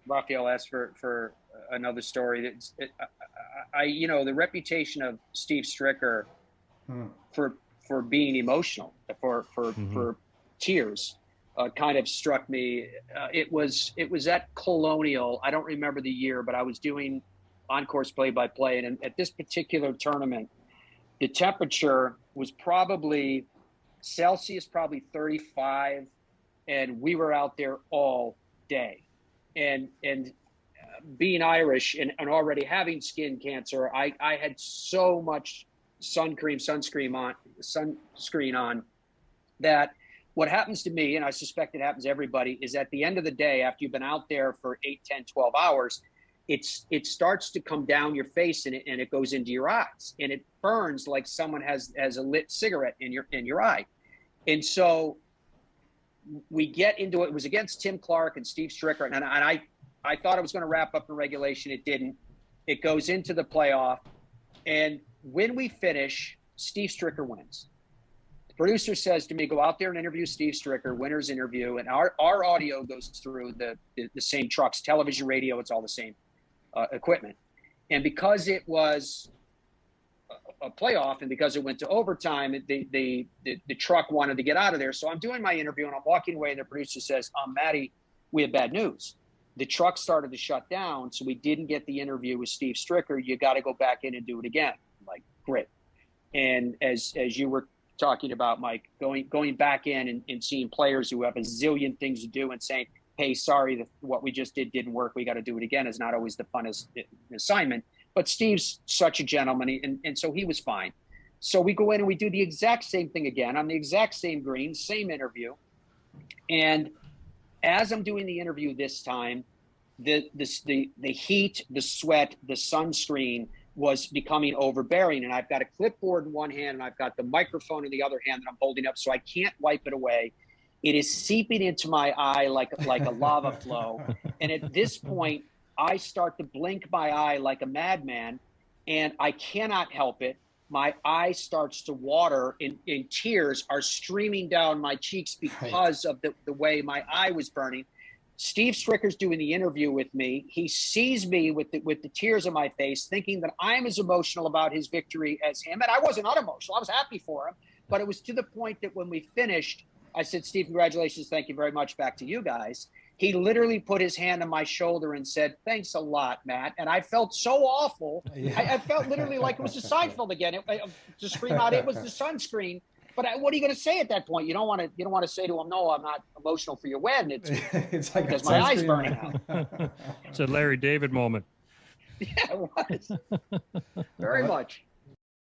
Raphael asked for another story. The reputation of Steve Stricker for being emotional, for tears, kind of struck me. It was at Colonial. I don't remember the year, but I was doing on-course play-by-play, and at this particular tournament, the temperature was probably Celsius, probably 35, and we were out there all day. And being Irish and already having skin cancer, I had so much sunscreen on that what happens to me, and I suspect it happens to everybody, is at the end of the day, after you've been out there for 8, 10, 12 hours, it starts to come down your face and it goes into your eyes, and it burns like someone has a lit cigarette in your eye. And so we get into it. It was against Tim Clark and Steve Stricker, and I thought it was going to wrap up in regulation. It didn't. It goes into the playoff, and when we finish, Steve Stricker wins. The producer says to me, "Go out there and interview Steve Stricker, winner's interview." And our audio goes through the same trucks, television, radio. It's all the same equipment. And because it was a playoff, and because it went to overtime, the truck wanted to get out of there. So I'm doing my interview, and I'm walking away, and the producer says, Matty, we have bad news. The truck started to shut down, so we didn't get the interview with Steve Stricker. You got to go back in and do it again. I'm like, great. And as you were talking about, Mike, going back in and seeing players who have a zillion things to do and saying, hey, sorry, what we just did didn't work, we got to do it again, is not always the funnest assignment. But Steve's such a gentleman, and so he was fine. So we go in and we do the exact same thing again on the exact same green, same interview. And as I'm doing the interview this time, the heat, the sweat, the sunscreen was becoming overbearing. And I've got a clipboard in one hand and I've got the microphone in the other hand that I'm holding up, so I can't wipe it away. It is seeping into my eye like a lava flow. And at this point, I start to blink my eye like a madman, and I cannot help it. My eye starts to water, and tears are streaming down my cheeks because of the way my eye was burning. Steve Stricker's doing the interview with me. He sees me with the tears on my face, thinking that I'm as emotional about his victory as him. And I wasn't unemotional. I was happy for him. But it was to the point that when we finished, I said, Steve, congratulations. Thank you very much. Back to you guys. He literally put his hand on my shoulder and said, thanks a lot, Matt. And I felt so awful. Yeah. I felt literally like it was the Seinfeld again. To scream out, it was the sunscreen. But what are you going to say at that point? You don't want to say to him, no, I'm not emotional for your win. It's like because my eyes burning out. It's a Larry David moment. Yeah, it was. Very much.